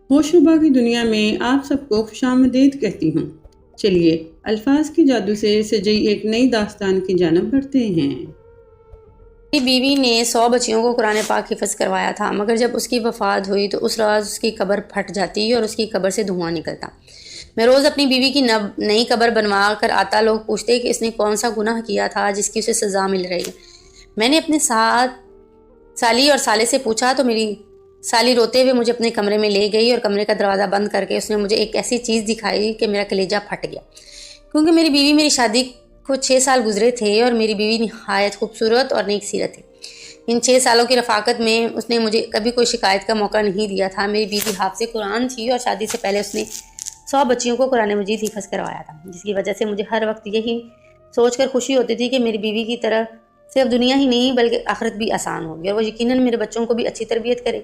ہوشربا کی دنیا میں آپ سب کو خوشامدید کہتی ہوں۔ چلیے الفاظ کے جادو سے سجی ایک نئی داستان کی جانب بڑھتے ہیں۔ میری بیوی نے 100 بچیوں کو قرآن پاک حفظ کروایا تھا، مگر جب اس کی وفات ہوئی تو اس رات اس کی قبر پھٹ جاتی اور اس کی قبر سے دھواں نکلتا۔ میں روز اپنی بیوی کی نئی قبر بنوا کر آتا، لوگ پوچھتے کہ اس نے کون سا گناہ کیا تھا جس کی اسے سزا مل رہی ہے۔ میں نے اپنے سالی اور سالے سے پوچھا تو میری سالی روتے ہوئے مجھے اپنے کمرے میں لے گئی اور کمرے کا دروازہ بند کر کے اس نے مجھے ایک ایسی چیز دکھائی کہ میرا کلیجہ پھٹ گیا، کیونکہ میری بیوی میری شادی کو 6 سال گزرے تھے اور میری بیوی نہایت خوبصورت اور نیک سیرت تھی۔ ان 6 سالوں کی رفاقت میں اس نے مجھے کبھی کوئی شکایت کا موقع نہیں دیا تھا۔ میری بیوی حافظ قرآن تھی اور شادی سے پہلے اس نے 100 بچیوں کو قرآن مجید حفظ کروایا تھا، جس کی وجہ سے مجھے ہر وقت یہی سوچ کر خوشی ہوتی تھی کہ میری بیوی کی طرح صرف دنیا ہی نہیں بلکہ آخرت بھی آسان ہوگی اور وہ یقیناً میرے بچوں کو بھی اچھی تربیت کرے۔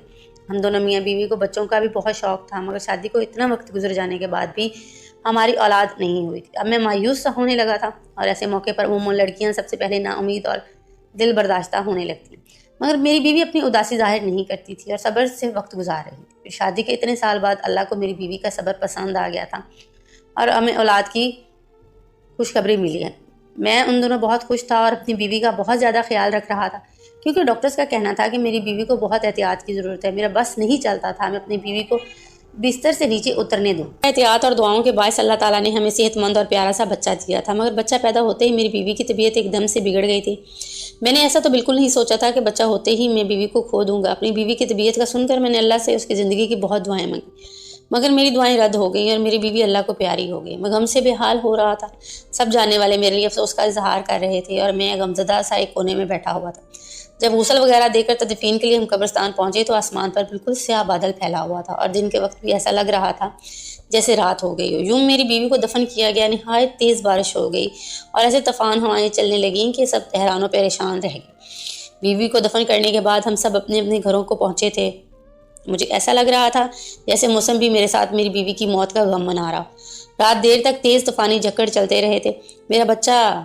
ہم دونوں میاں بیوی کو بچوں کا بھی بہت شوق تھا، مگر شادی کو اتنا وقت گزر جانے کے بعد بھی ہماری اولاد نہیں ہوئی تھی۔ اب میں مایوس سا ہونے لگا تھا اور ایسے موقع پر عموماً لڑکیاں سب سے پہلے نا امید اور دل برداشتہ ہونے لگتی، مگر میری بیوی اپنی اداسی ظاہر نہیں کرتی تھی اور صبر سے وقت گزار رہی تھی۔ پھر شادی کے اتنے سال بعد اللہ کو میری بیوی کا صبر پسند آ گیا تھا اور ہمیں اولاد کی خوشخبری ملی ہے۔ میں ان دونوں بہت خوش تھا اور اپنی بیوی کا بہت زیادہ خیال رکھ رہا تھا، کیونکہ ڈاکٹرز کا کہنا تھا کہ میری بیوی کو بہت احتیاط کی ضرورت ہے۔ میرا بس نہیں چلتا تھا میں اپنی بیوی کو بستر سے نیچے اترنے دوں۔ احتیاط اور دعاؤں کے باعث اللہ تعالیٰ نے ہمیں صحت مند اور پیارا سا بچہ دیا تھا، مگر بچہ پیدا ہوتے ہی میری بیوی کی طبیعت ایک دم سے بگڑ گئی تھی۔ میں نے ایسا تو بالکل نہیں سوچا تھا کہ بچہ ہوتے ہی میں بیوی کو کھو دوں گا۔ اپنی بیوی کی طبیعت کا سن کر میں نے اللہ سے اس کی زندگی کی بہت دعائیں مانگی، مگر میری دعائیں رد ہو گئیں اور میری بیوی اللہ کو پیاری ہو گئی۔ میں غم سے بے حال ہو رہا تھا۔ سب جاننے والے میرے لیے افسوس کا اظہار کر رہے تھے اور میں غمزدہ سا ایک کونے میں بیٹھا ہوا تھا۔ جب غسل وغیرہ دے کر تدفین کے لیے ہم قبرستان پہنچے تو آسمان پر بالکل سیاہ بادل پھیلا ہوا تھا اور دن کے وقت بھی ایسا لگ رہا تھا جیسے رات ہو گئی ہو۔ یوں میری بیوی کو دفن کیا گیا۔ نہایت تیز بارش ہو گئی اور ایسے طوفان ہوائیں چلنے لگیں کہ سب حیران و پریشان رہ گئے۔ بیوی کو دفن کرنے کے بعد ہم سب اپنے اپنے گھروں کو پہنچے تھے۔ مجھے ایسا لگ رہا تھا جیسے موسم بھی میرے ساتھ میری بیوی کی موت کا غم منا رہا۔ رات دیر تک تیز طوفانی جھکڑ چلتے رہے تھے۔ میرا بچہ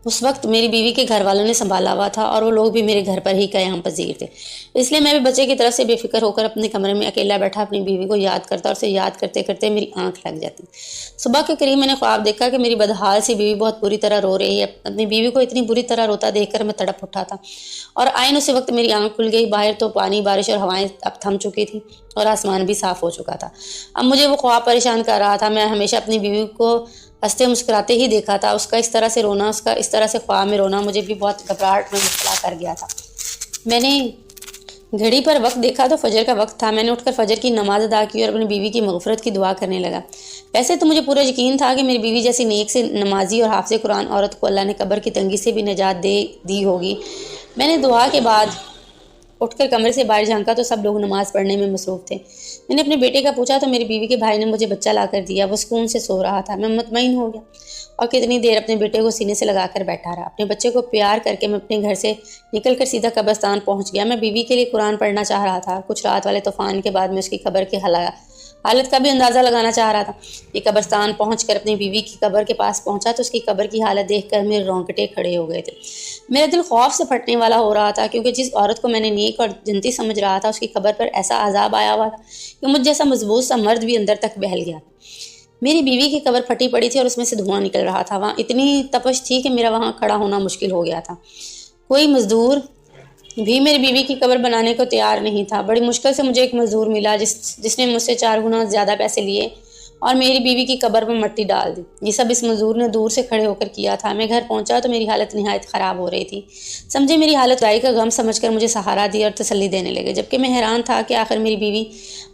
اس وقت میری بیوی کے گھر والوں نے سنبھالا ہوا تھا اور وہ لوگ بھی میرے گھر پر ہی قیام پذیر تھے، اس لیے میں بھی بچے کی طرف سے بے فکر ہو کر اپنے کمرے میں اکیلا بیٹھا اپنی بیوی کو یاد کرتا اور اسے یاد کرتے کرتے میری آنکھ لگ جاتی۔ صبح کے قریب میں نے خواب دیکھا کہ میری بدحال سی بیوی بہت بری طرح رو رہی ہے۔ اپنی بیوی کو اتنی بری طرح روتا دیکھ کر میں تڑپ اٹھا تھا اور عین اسی وقت میری آنکھ کھل گئی۔ باہر تو پانی، بارش اور ہوائیں اب تھم چکی تھی اور آسمان بھی صاف ہو چکا تھا۔ اب مجھے وہ خواب پریشان کر رہا تھا۔ میں ہمیشہ اپنی بیوی کو ہنستے مسکراتے ہی دیکھا تھا، اس کا اس طرح سے رونا، اس کا اس طرح سے خواب میں رونا مجھے بھی بہت گھبراہٹ میں مبتلا کر گیا تھا۔ میں نے گھڑی پر وقت دیکھا تو فجر کا وقت تھا۔ میں نے اٹھ کر فجر کی نماز ادا کی اور اپنی بیوی کی مغفرت کی دعا کرنے لگا۔ ویسے تو مجھے پورا یقین تھا کہ میری بیوی جیسی نیک سے نمازی اور حافظ قرآن عورت کو اللہ نے قبر کی تنگی سے بھی نجات دی ہوگی۔ میں نے دعا کے بعد اٹھ کر کمرے سے باہر جھانکا تو سب لوگ نماز پڑھنے میں مصروف تھے۔ میں نے اپنے بیٹے کا پوچھا تو میری بیوی کے بھائی نے مجھے بچہ لا کر دیا۔ وہ سکون سے سو رہا تھا۔ میں مطمئن ہو گیا اور کتنی دیر اپنے بیٹے کو سینے سے لگا کر بیٹھا رہا۔ اپنے بچے کو پیار کر کے میں اپنے گھر سے نکل کر سیدھا قبرستان پہنچ گیا۔ میں بیوی کے لیے قرآن پڑھنا چاہ رہا تھا۔ کچھ رات والے طوفان کے بعد میں اس کی قبر کے حالت کا بھی اندازہ لگانا چاہ رہا تھا۔ یہ قبرستان پہنچ کر اپنی بیوی کی قبر کے پاس پہنچا تو اس کی قبر کی حالت دیکھ کر میرے رونگٹے کھڑے ہو گئے تھے۔ میرا دل خوف سے پھٹنے والا ہو رہا تھا، کیونکہ جس عورت کو میں نے نیک اور جنتی سمجھ رہا تھا اس کی قبر پر ایسا عذاب آیا ہوا تھا کہ مجھ جیسا مضبوط سا مرد بھی اندر تک بہل گیا۔ میری بیوی کی قبر پھٹی پڑی تھی اور اس میں سے دھواں نکل رہا تھا۔ وہاں اتنی تپش تھی کہ میرا وہاں کھڑا ہونا مشکل ہو گیا تھا۔ کوئی مزدور بھی میری بیوی کی قبر بنانے کو تیار نہیں تھا۔ بڑی مشکل سے مجھے ایک مزدور ملا جس نے مجھ سے 4 گنا زیادہ پیسے لیے اور میری بیوی کی قبر میں مٹی ڈال دی۔ یہ سب اس مزدور نے دور سے کھڑے ہو کر کیا تھا۔ میں گھر پہنچا تو میری حالت نہایت خراب ہو رہی تھی۔ سمجھے میری حالت رائی کا غم سمجھ کر مجھے سہارا دیا اور تسلی دینے لگے، جبکہ میں حیران تھا کہ آخر میری بیوی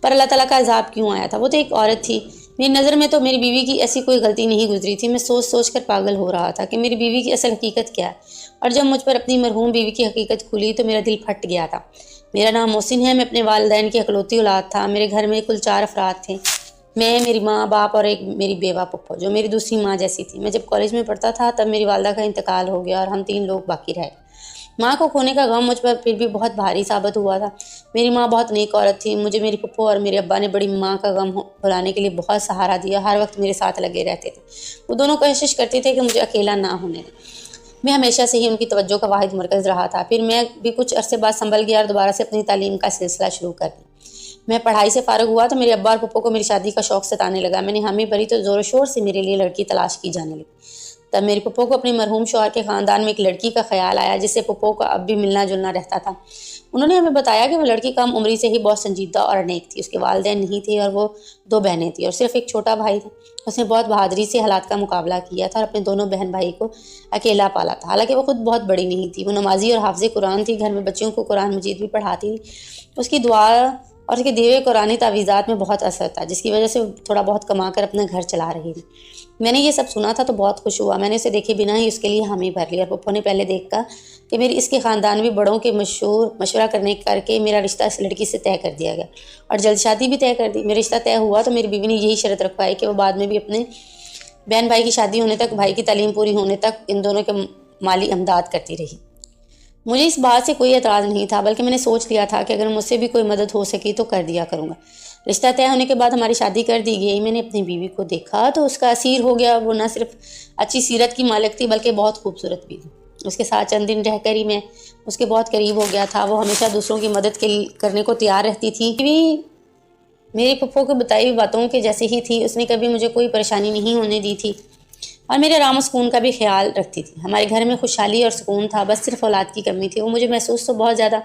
پر اللہ تعالیٰ کا عذاب کیوں آیا تھا۔ وہ تو ایک عورت تھی۔ میری نظر میں تو میری بیوی کی ایسی کوئی غلطی نہیں گزری تھی۔ میں سوچ سوچ کر پاگل ہو رہا تھا کہ میری بیوی کی اصل حقیقت کیا ہے، اور جب مجھ پر اپنی مرحوم بیوی کی حقیقت کھلی تو میرا دل پھٹ گیا تھا۔ میرا نام محسن ہے۔ میں اپنے والدین کی اکلوتی اولاد تھا۔ میرے گھر میں کل 4 افراد تھے، میں، میری ماں، باپ اور ایک میری بیوہ پپھو جو میری دوسری ماں جیسی تھی۔ میں جب کالج میں پڑھتا تھا تب میری والدہ کا انتقال ہو گیا اور ہم 3 لوگ باقی رہ گئے۔ ماں کو کھونے کا غم مجھ پر پھر بھی بہت بھاری ثابت ہوا تھا۔ میری ماں بہت نیک عورت تھی۔ مجھے میری پھپھو اور میرے ابا نے بڑی ماں کا غم بھلانے کے لیے بہت سہارا دیا، ہر وقت میرے ساتھ لگے رہتے تھے۔ وہ دونوں کوشش کرتے تھے کہ مجھے اکیلا نہ ہونے دیں۔ میں ہمیشہ سے ہی ان کی توجہ کا واحد مرکز رہا تھا۔ پھر میں بھی کچھ عرصے بعد سنبھل گیا اور دوبارہ سے اپنی تعلیم کا سلسلہ شروع کر دیا۔ میں پڑھائی سے فارغ ہوا تو میرے ابا اور پپو کو میری شادی کا شوق ستانے لگا۔ میں نے حامی بھری تو زور و شور سے میرے لیے لڑکی تلاش کی جانے لگی۔ تب میرے پپو کو اپنے مرحوم شوہر کے خاندان میں ایک لڑکی کا خیال آیا جس سے پپو کا اب بھی ملنا جلنا رہتا تھا۔ انہوں نے ہمیں بتایا کہ وہ لڑکی کم عمری سے ہی بہت سنجیدہ اور نیک تھی۔ اس کے والدین نہیں تھے اور وہ 2 بہنیں تھیں اور صرف ایک چھوٹا بھائی تھا۔ اس نے بہت بہادری سے حالات کا مقابلہ کیا تھا اور اپنے دونوں بہن بھائی کو اکیلا پالا تھا۔ حالانکہ وہ خود بہت بڑی نہیں تھی، وہ نمازی اور حافظ قرآن تھی، گھر میں بچوں کو قرآن مجید بھی پڑھاتی تھی۔ اس کی دعا اور اس کے دیے ہوئے قرآنی تعویذات میں بہت اثر تھا، جس کی وجہ سے تھوڑا بہت کما کر اپنا گھر چلا رہی تھی۔ میں نے یہ سب سنا تھا تو بہت خوش ہوا۔ میں نے اسے دیکھے بنا ہی اس کے لیے حامی بھر لی اور پپو نے پہلے دیکھ کر کہ میری اس کے خاندانوی بڑوں کے مشورہ کر کے میرا رشتہ اس لڑکی سے طے کر دیا گیا اور جلد شادی بھی طے کر دی۔ میرا رشتہ طے ہوا تو میری بیوی نے یہی شرط رکھوائی کہ وہ بعد میں بھی اپنے بہن بھائی کی شادی ہونے تک، بھائی کی تعلیم پوری ہونے تک ان دونوں کے مالی امداد کرتی رہی۔ مجھے اس بات سے کوئی اعتراض نہیں تھا، بلکہ میں نے سوچ لیا تھا کہ اگر مجھ سے بھی کوئی مدد ہو سکی تو کر دیا کروں گا۔ رشتہ طے ہونے کے بعد ہماری شادی کر دی گئی۔ میں نے اپنی بیوی کو دیکھا تو اس کا اسیر ہو گیا۔ وہ نہ صرف اچھی سیرت کی مالک تھی بلکہ بہت خوبصورت بھی تھی۔ اس کے ساتھ چند دن رہ کر ہی میں اس کے بہت قریب ہو گیا تھا۔ وہ ہمیشہ دوسروں کی مدد کرنے کو تیار رہتی تھی۔ میری پھپھو کو بتائی ہوئی باتوں کے جیسے ہی تھی۔ اس نے کبھی مجھے کوئی پریشانی نہیں ہونے دی تھی اور میرے آرام و سکون کا بھی خیال رکھتی تھی۔ ہمارے گھر میں خوشحالی اور سکون تھا، بس صرف اولاد کی کمی تھی۔ وہ مجھے محسوس تو بہت زیادہ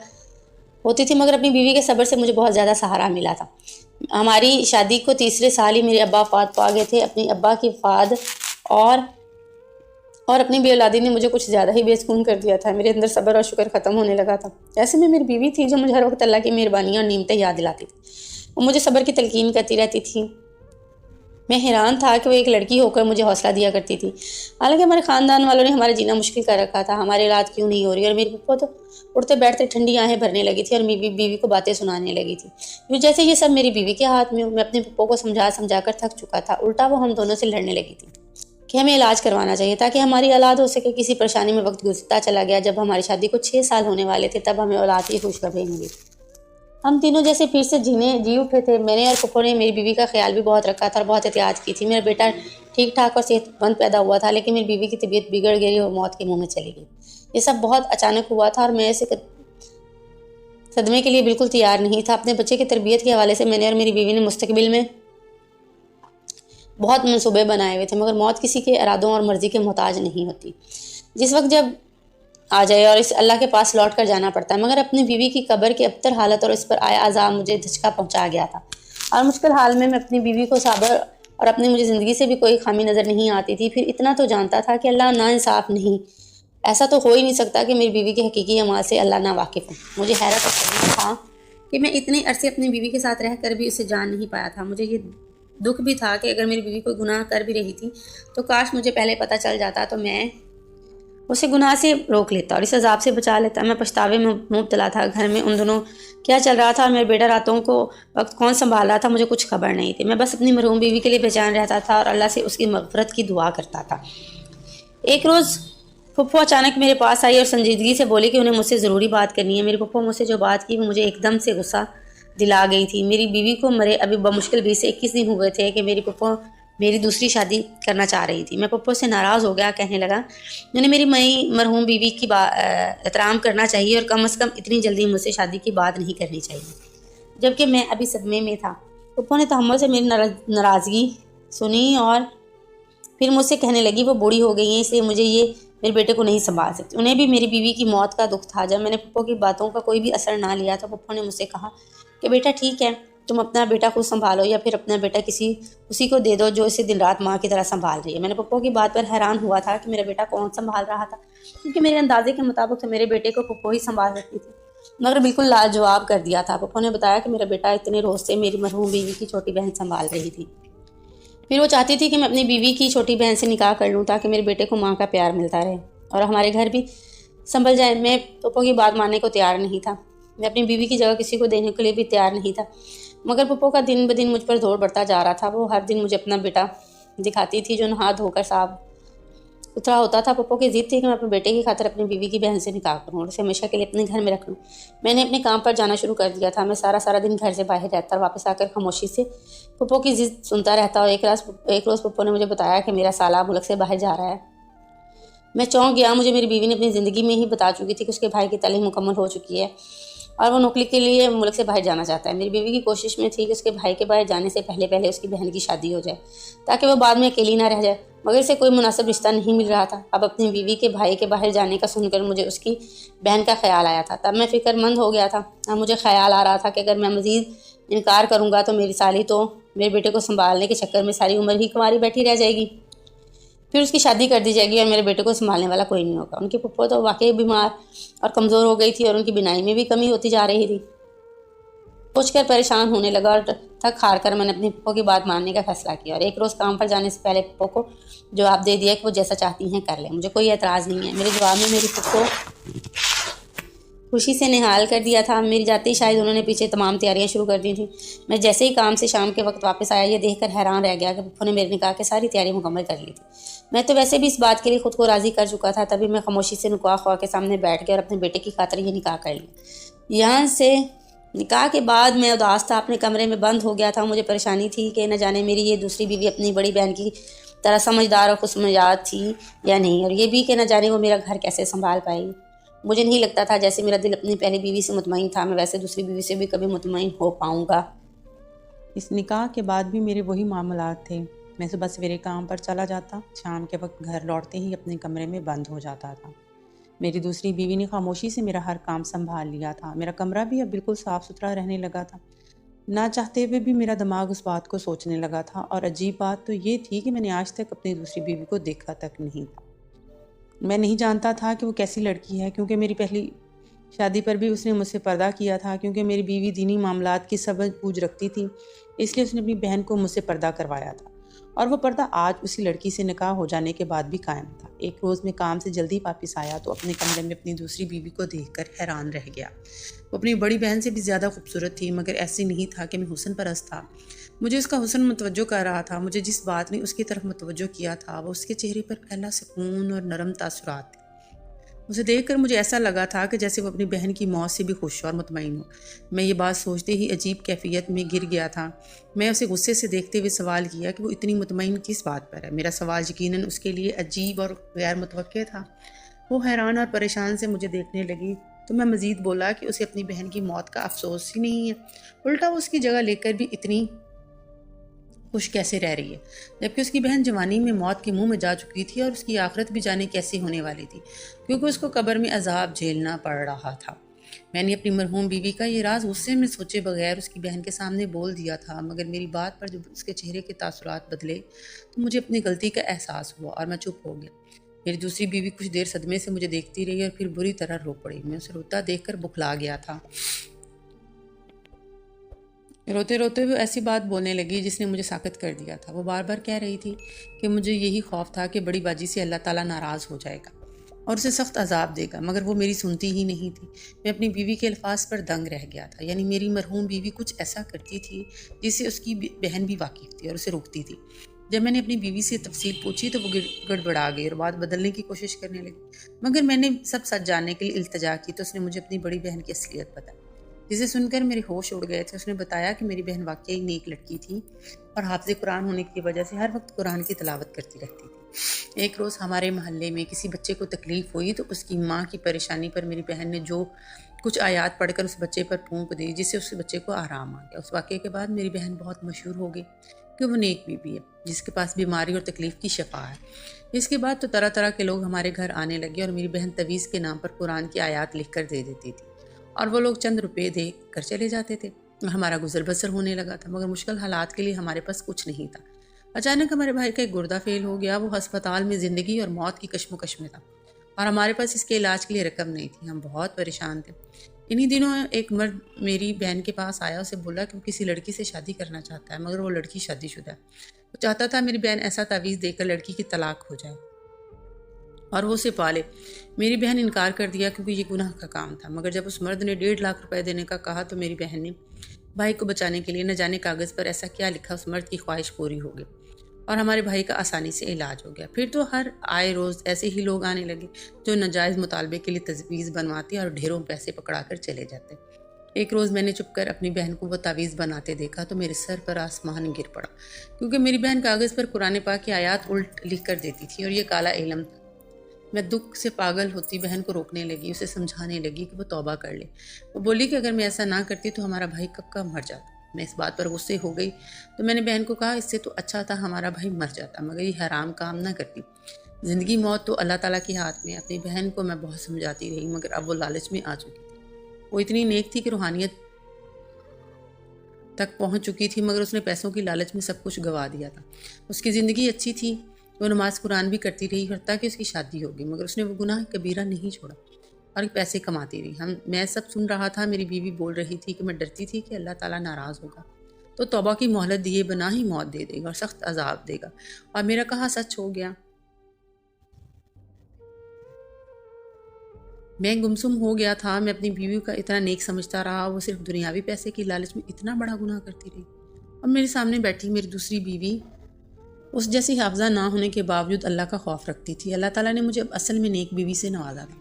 ہوتی تھی، مگر اپنی بیوی کے صبر سے مجھے بہت زیادہ سہارا ملا تھا۔ ہماری شادی کو تیسرے سال ہی میرے ابا وفات پا گئے تھے۔ اپنی ابا کی وفات اور اپنی بے اولادی نے مجھے کچھ زیادہ ہی بے سکون کر دیا تھا۔ میرے اندر صبر اور شکر ختم ہونے لگا تھا۔ ایسے میں میری بیوی تھی جو مجھے ہر وقت اللہ کی مہربانیاں اور نعمتیں یاد دلاتی تھی۔ وہ مجھے صبر کی تلقین کرتی رہتی تھی۔ میں حیران تھا کہ وہ ایک لڑکی ہو کر مجھے حوصلہ دیا کرتی تھی۔ حالانکہ ہمارے خاندان والوں نے ہمارا جینا مشکل کر رکھا تھا۔ ہماری اولاد کیوں نہیں ہو رہی، اور میری پھپھو تو اٹھتے بیٹھتے ٹھنڈی آہیں بھرنے لگی تھی اور بیوی کو باتیں سنانے لگی تھی جیسے یہ سب میری بیوی کے ہاتھ میں ہو۔ میں اپنے پھپھو کو سمجھا کر تھک چکا تھا۔ الٹا وہ ہم دونوں سے لڑنے لگی تھی کہ ہمیں علاج کروانا چاہیے تاکہ ہماری اولاد ہو سکے۔ کسی پریشانی میں وقت گزرتا چلا گیا۔ جب ہماری شادی کو 6 سال ہونے والے تھے تب ہمیں اولاد کی خوشخبری ملی۔ ہم تینوں جیسے پھر سے جی اٹھے تھے۔ میں نے اور پھپھو نے میری بیوی کا خیال بھی بہت رکھا تھا اور بہت احتیاط کی تھی۔ میرا بیٹا ٹھیک ٹھاک اور صحت مند پیدا ہوا تھا، لیکن میری بیوی کی طبیعت بگڑ گئی اور موت کے منہ میں چلی گئی۔ یہ سب بہت اچانک ہوا تھا اور میں اسے صدمے کے لیے بالکل تیار نہیں تھا۔ اپنے بچے کی تربیت کے حوالے سے میں نے اور میری بیوی نے مستقبل میں بہت منصوبے بنائے ہوئے تھے، مگر موت کسی کے ارادوں اور مرضی کے محتاج نہیں ہوتی۔ جس وقت جب آ جائے اور اس اللہ کے پاس لوٹ کر جانا پڑتا ہے۔ مگر اپنی بیوی کی قبر کی ابتر حالت اور اس پر آیا عذاب مجھے دھچکا پہنچا گیا تھا، اور مشکل حال میں اپنی بیوی کو صبر اور اپنی مجھے زندگی سے بھی کوئی خامی نظر نہیں آتی تھی۔ پھر اتنا تو جانتا تھا کہ اللہ ناانصاف نہیں، ایسا تو ہو ہی نہیں سکتا کہ میری بیوی کے حقیقی اعمال سے اللہ نا واقف ہو۔ مجھے حیرت اور صدمہ تھا کہ میں اتنے عرصے اپنی بیوی کے ساتھ رہ کر بھی اسے جان نہیں پایا تھا۔ مجھے یہ دکھ بھی تھا کہ اگر میری بیوی کوئی گناہ کر بھی رہی تھی تو کاش مجھے پہلے پتہ چل جاتا تو میں اسے گناہ سے روک لیتا اور اس عذاب سے بچا لیتا۔ میں پچھتاوے میں مبتلا تھا۔ گھر میں ان دنوں کیا چل رہا تھا اور میرے بیٹا راتوں کو وقت کون سنبھال رہا تھا مجھے کچھ خبر نہیں تھی۔ میں بس اپنی مرحوم بیوی کے لیے بے چین رہتا تھا اور اللہ سے اس کی مغفرت کی دعا کرتا تھا۔ ایک روز پھپھو اچانک میرے پاس آئی اور سنجیدگی سے بولی کہ انہیں مجھ سے ضروری بات کرنی ہے۔ میری پھپھو مجھ سے جو بات کی وہ مجھے ایک دم سے غصہ دلا گئی تھی۔ میری بیوی کو مرے ابھی بمشکل 20 سے 21 دن ہوئے تھے کہ میری پھپھو میری دوسری شادی کرنا چاہ رہی تھی۔ میں پھپھو سے ناراض ہو گیا، کہنے لگا میں نے میری مرحوم بیوی کی احترام کرنا چاہیے اور کم از کم اتنی جلدی مجھ سے شادی کی بات نہیں کرنی چاہیے، جبکہ میں ابھی صدمے میں تھا۔ پھپھو نے تحمل سے میری ناراضگی سنی اور پھر مجھ سے کہنے لگی وہ بوڑھی ہو گئی ہیں، اس لیے مجھے یہ میرے بیٹے کو نہیں سنبھال سکتی۔ انہیں بھی میری بیوی کی موت کا دکھ تھا۔ جب میں نے پھپھو کی باتوں کا کوئی بھی اثر نہ لیا تو پھپھو نے مجھ سے کہا کہ بیٹا ٹھیک ہے، تم اپنا بیٹا خود سنبھالو یا پھر اپنا بیٹا اسی کو دے دو جو اسے دن رات ماں کی طرح سنبھال رہی ہے۔ میں نے پھپھو کی بات پر حیران ہوا تھا کہ میرا بیٹا کون سنبھال رہا تھا، کیونکہ میرے اندازے کے مطابق تو میرے بیٹے کو پھپھو ہی سنبھال رکھتی تھی، مگر بالکل لاجواب کر دیا تھا۔ پھپھو نے بتایا کہ میرا بیٹا اتنے روز سے میری مرحوم بیوی کی چھوٹی بہن سنبھال رہی تھی۔ پھر وہ چاہتی تھی کہ میں اپنی بیوی کی چھوٹی بہن سے نکاح کر لوں تاکہ میرے بیٹے کو ماں کا پیار ملتا رہے اور ہمارے گھر بھی سنبھل جائے۔ میں پھپھو کی بات ماننے کو تیار نہیں تھا۔ میں اپنی بیوی کی جگہ کسی کو دینے کے لیے بھی تیار نہیں تھا، مگر پھپھو کا دن بدن مجھ پر زور بڑھتا جا رہا تھا۔ وہ ہر دن مجھے اپنا بیٹا دکھاتی تھی جو نہا دھو کر صاف ستھرا ہوتا تھا۔ پھپھو کی ضد تھی کہ میں اپنے بیٹے کی خاطر اپنی بیوی کی بہن سے نکاح کروں اور اسے ہمیشہ کے لیے اپنے گھر میں رکھ لوں۔ میں نے اپنے کام پر جانا شروع کر دیا تھا۔ میں سارا دن گھر سے باہر رہتا اور واپس آ کر خاموشی سے پھپھو کی ضد سنتا رہتا، اور ایک روز پھپھو نے مجھے بتایا کہ میرا سالہ ملک سے باہر جا رہا ہے۔ میں چونک گیا۔ مجھے میری بیوی نے اپنی زندگی میں ہی بتا چکی تھی کہ اس کے بھائی کی تعلیم مکمل ہو چکی ہے اور وہ نوکری کے لیے ملک سے باہر جانا چاہتا ہے۔ میری بیوی کی کوشش میں تھی کہ اس کے بھائی کے باہر جانے سے پہلے اس کی بہن کی شادی ہو جائے تاکہ وہ بعد میں اکیلی نہ رہ جائے، مگر اسے کوئی مناسب رشتہ نہیں مل رہا تھا۔ اب اپنی بیوی کے بھائی کے باہر جانے کا سن کر مجھے اس کی بہن کا خیال آیا تھا۔ تب میں فکر مند ہو گیا تھا۔ اب مجھے خیال آ رہا تھا کہ اگر میں مزید انکار کروں گا تو میری سالی تو میرے بیٹے کو سنبھالنے کے چکر میں ساری عمر ہی کنواری بیٹھی رہ جائے گی، پھر اس کی شادی کر دی جائے گی اور میرے بیٹے کو سنبھالنے والا کوئی نہیں ہوگا۔ ان کی پھپھو تو واقعی بیمار اور کمزور ہو گئی تھی اور ان کی بینائی میں بھی کمی ہوتی جا رہی تھی۔ سوچ کر پریشان ہونے لگا اور تھک ہار کر میں نے اپنی پھپھو کی بات ماننے کا فیصلہ کیا اور ایک روز کام پر جانے سے پہلے پھپھو کو جواب دے دیا کہ وہ جیسا چاہتی ہیں کر لیں، مجھے کوئی اعتراض نہیں ہے۔ میرے جواب میں میری پھپھو خوشی سے نہال کر دیا تھا۔ میری جاتے ہی شاید انہوں نے پیچھے تمام تیاریاں شروع کر دی تھیں۔ میں جیسے ہی کام سے شام کے وقت واپس آیا، یہ دیکھ کر حیران رہ گیا کہ پھپھو نے میرے نکاح کی ساری تیاری مکمل کر لی تھی۔ میں تو ویسے بھی اس بات کے لیے خود کو راضی کر چکا تھا، تبھی میں خاموشی سے نکاح خواہ کے سامنے بیٹھ گیا اور اپنے بیٹے کی خاطر یہ نکاح کر لیا۔ یہاں سے نکاح کے بعد میں اداس تھا، اپنے کمرے میں بند ہو گیا تھا۔ مجھے پریشانی تھی کہ نہ جانے میری یہ دوسری بیوی اپنی بڑی بہن کی طرح سمجھدار اور خوش مزاج تھی یا نہیں، اور یہ بھی کہ نہ جانے وہ میرا گھر کیسے سنبھال پائے گی۔ مجھے نہیں لگتا تھا جیسے میرا دل اپنی پہلی بیوی سے مطمئن تھا، میں ویسے دوسری بیوی سے بھی کبھی مطمئن ہو پاؤں گا۔ اس نکاح کے بعد بھی میرے وہی معاملات تھے۔ میں صبح سویرے کام پر چلا جاتا، شام کے وقت گھر لوٹتے ہی اپنے کمرے میں بند ہو جاتا تھا۔ میری دوسری بیوی نے خاموشی سے میرا ہر کام سنبھال لیا تھا۔ میرا کمرہ بھی اب بالکل صاف ستھرا رہنے لگا تھا۔ نہ چاہتے ہوئے بھی میرا دماغ اس بات کو سوچنے لگا تھا، اور عجیب بات تو یہ تھی کہ میں نے آج تک اپنی دوسری بیوی کو دیکھا تک نہیں تھا۔ میں نہیں جانتا تھا کہ وہ کیسی لڑکی ہے، کیونکہ میری پہلی شادی پر بھی اس نے مجھ سے پردہ کیا تھا۔ کیونکہ میری بیوی دینی معاملات کی سمجھ بوجھ رکھتی تھی، اس لیے اس نے اپنی بہن کو مجھ سے پردہ کروایا تھا، اور وہ پردہ آج اسی لڑکی سے نکاح ہو جانے کے بعد بھی قائم تھا۔ ایک روز میں کام سے جلدی واپس آیا تو اپنے کمرے میں اپنی دوسری بیوی کو دیکھ کر حیران رہ گیا۔ وہ اپنی بڑی بہن سے بھی زیادہ خوبصورت تھی، مگر ایسی نہیں تھا کہ میں حسن پرست تھا۔ مجھے اس کا حسن متوجہ کر رہا تھا۔ مجھے جس بات نے اس کی طرف متوجہ کیا تھا وہ اس کے چہرے پر پھیلا سکون اور نرم تاثرات تھے۔ اسے دیکھ کر مجھے ایسا لگا تھا کہ جیسے وہ اپنی بہن کی موت سے بھی خوش اور مطمئن ہو۔ میں یہ بات سوچتے ہی عجیب کیفیت میں گر گیا تھا۔ میں اسے غصے سے دیکھتے ہوئے سوال کیا کہ وہ اتنی مطمئن کس بات پر ہے۔ میرا سوال یقیناً اس کے لیے عجیب اور غیر متوقع تھا۔ وہ حیران اور پریشان سے مجھے دیکھنے لگی تو میں مزید بولا کہ اسے اپنی بہن کی موت کا افسوس ہی نہیں ہے، الٹا وہ اس کی جگہ لے کر بھی اتنی خوش کیسے رہ رہی ہے، جبکہ اس کی بہن جوانی میں موت کے منہ میں جا چکی تھی، اور اس کی آخرت بھی جانے کیسی ہونے والی تھی، کیونکہ اس کو قبر میں عذاب جھیلنا پڑ رہا تھا۔ میں نے اپنی مرحوم بیوی کا یہ راز غصے میں سوچے بغیر اس کی بہن کے سامنے بول دیا تھا، مگر میری بات پر جب اس کے چہرے کے تاثرات بدلے تو مجھے اپنی غلطی کا احساس ہوا اور میں چپ ہو گیا۔ میری دوسری بیوی کچھ دیر صدمے سے مجھے دیکھتی رہی اور پھر بری طرح رو پڑی۔ میں اسے روتا دیکھ کر بکھلا گیا تھا۔ روتے روتے وہ ایسی بات بولنے لگی جس نے مجھے ساکت کر دیا تھا۔ وہ بار بار کہہ رہی تھی کہ مجھے یہی خوف تھا کہ بڑی باجی سے اللہ تعالیٰ ناراض ہو جائے گا اور اسے سخت عذاب دے گا، مگر وہ میری سنتی ہی نہیں تھی۔ میں اپنی بیوی کے الفاظ پر دنگ رہ گیا تھا، یعنی میری مرحوم بیوی کچھ ایسا کرتی تھی جس سے اس کی بہن بھی واقف تھی اور اسے روکتی تھی۔ جب میں نے اپنی بیوی سے تفصیل پوچھی تو وہ گڑبڑا گئی اور بات بدلنے کی کوشش کرنے لگی، مگر میں نے سب سچ جاننے کے لیے التجا کی تو اس نے مجھے اپنی بڑی بہن کی اصلیت بتائی، جسے سن کر میرے ہوش اڑ گئے تھے۔ اس نے بتایا کہ میری بہن واقعی نیک لڑکی تھی اور حافظ قرآن ہونے کی وجہ سے ہر وقت قرآن کی تلاوت کرتی رہتی تھی۔ ایک روز ہمارے محلے میں کسی بچے کو تکلیف ہوئی تو اس کی ماں کی پریشانی پر میری بہن نے جو کچھ آیات پڑھ کر اس بچے پر پھونک دی، جس سے اس بچے کو آرام آ گیا۔ اس واقعے کے بعد میری بہن بہت مشہور ہو گئی کہ وہ نیک بیوی ہے جس کے پاس بیماری اور تکلیف کی شفا ہے۔ اس کے بعد تو طرح طرح کے لوگ ہمارے گھر آنے لگے اور میری بہن تویز کے نام پر قرآن کی آیات لکھ کر دے دیتی تھی، اور وہ لوگ چند روپے دے کر چلے جاتے تھے اور ہمارا گزر بسر ہونے لگا تھا، مگر مشکل حالات کے لیے ہمارے پاس کچھ نہیں تھا۔ اچانک ہمارے بھائی کا ایک گردہ فیل ہو گیا۔ وہ ہسپتال میں زندگی اور موت کی کشمکش میں تھا اور ہمارے پاس اس کے علاج کے لیے رقم نہیں تھی۔ ہم بہت پریشان تھے۔ انہی دنوں ایک مرد میری بہن کے پاس آیا، اسے بولا کہ وہ کسی لڑکی سے شادی کرنا چاہتا ہے، مگر وہ لڑکی شادی شدہ ہے۔ وہ چاہتا تھا میری بہن ایسا تعویذ دے کر لڑکی کی طلاق ہو جائے اور وہ اسے پالے۔ میری بہن انکار کر دیا کیونکہ یہ گناہ کا کام تھا، مگر جب اس مرد نے 1.5 لاکھ روپے دینے کا کہا تو میری بہن نے بھائی کو بچانے کے لیے نہ جانے کاغذ پر ایسا کیا لکھا، اس مرد کی خواہش پوری ہو گئی اور ہمارے بھائی کا آسانی سے علاج ہو گیا۔ پھر تو ہر آئے روز ایسے ہی لوگ آنے لگے جو ناجائز مطالبے کے لیے تجویز بنواتے اور ڈھیروں پیسے پکڑا کر چلے جاتے۔ ایک روز میں نے چپ کر اپنی بہن کو وہ تعویذ بناتے دیکھا تو میرے سر پر آسمان گر پڑا، کیونکہ میری بہن کاغذ پر قرآن پاک کی آیات الٹ لکھ کر دیتی تھی اور یہ کالا علم تھا۔ میں دکھ سے پاگل ہوتی بہن کو روکنے لگی، اسے سمجھانے لگی کہ وہ توبہ کر لے۔ وہ بولی کہ اگر میں ایسا نہ کرتی تو ہمارا بھائی کب کا مر جاتا۔ میں اس بات پر غصے ہو گئی تو میں نے بہن کو کہا اس سے تو اچھا تھا ہمارا بھائی مر جاتا، مگر یہ حرام کام نہ کرتی۔ زندگی موت تو اللہ تعالیٰ کے ہاتھ میں۔ اپنی بہن کو میں بہت سمجھاتی رہی مگر اب وہ لالچ میں آ چکی تھی۔ وہ اتنی نیک تھی کہ روحانیت تک پہنچ چکی تھی مگر اس نے پیسوں کی لالچ میں سب کچھ گوا دیا تھا۔ اس کی زندگی اچھی تھی، وہ نماز قرآن بھی کرتی رہی حتیٰ کہ اس کی شادی ہوگی، مگر اس نے وہ گناہ کبیرہ نہیں چھوڑا اور پیسے کماتی رہی۔ میں سب سن رہا تھا، میری بیوی بول رہی تھی کہ میں ڈرتی تھی کہ اللہ تعالیٰ ناراض ہوگا تو توبہ کی مہلت دیے بنا ہی موت دے دے گا اور سخت عذاب دے گا، اور میرا کہا سچ ہو گیا۔ میں گمسم ہو گیا تھا، میں اپنی بیوی کا اتنا نیک سمجھتا رہا، وہ صرف دنیاوی پیسے کی لالچ میں اتنا بڑا گناہ کرتی رہی۔ اور میرے سامنے بیٹھی میری دوسری بیوی اس جیسی حافظہ نہ ہونے کے باوجود اللہ کا خوف رکھتی تھی۔ اللہ تعالیٰ نے مجھے اب اصل میں نیک بیوی سے نوازا تھا۔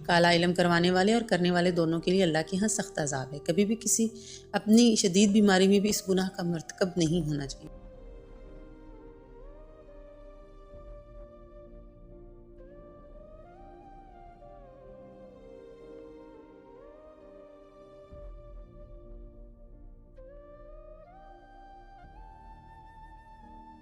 کالا علم کروانے والے اور کرنے والے دونوں کے لیے اللہ کے ہاں سخت عذاب ہے۔ کبھی بھی کسی اپنی شدید بیماری میں بھی اس گناہ کا مرتکب نہیں ہونا چاہیے۔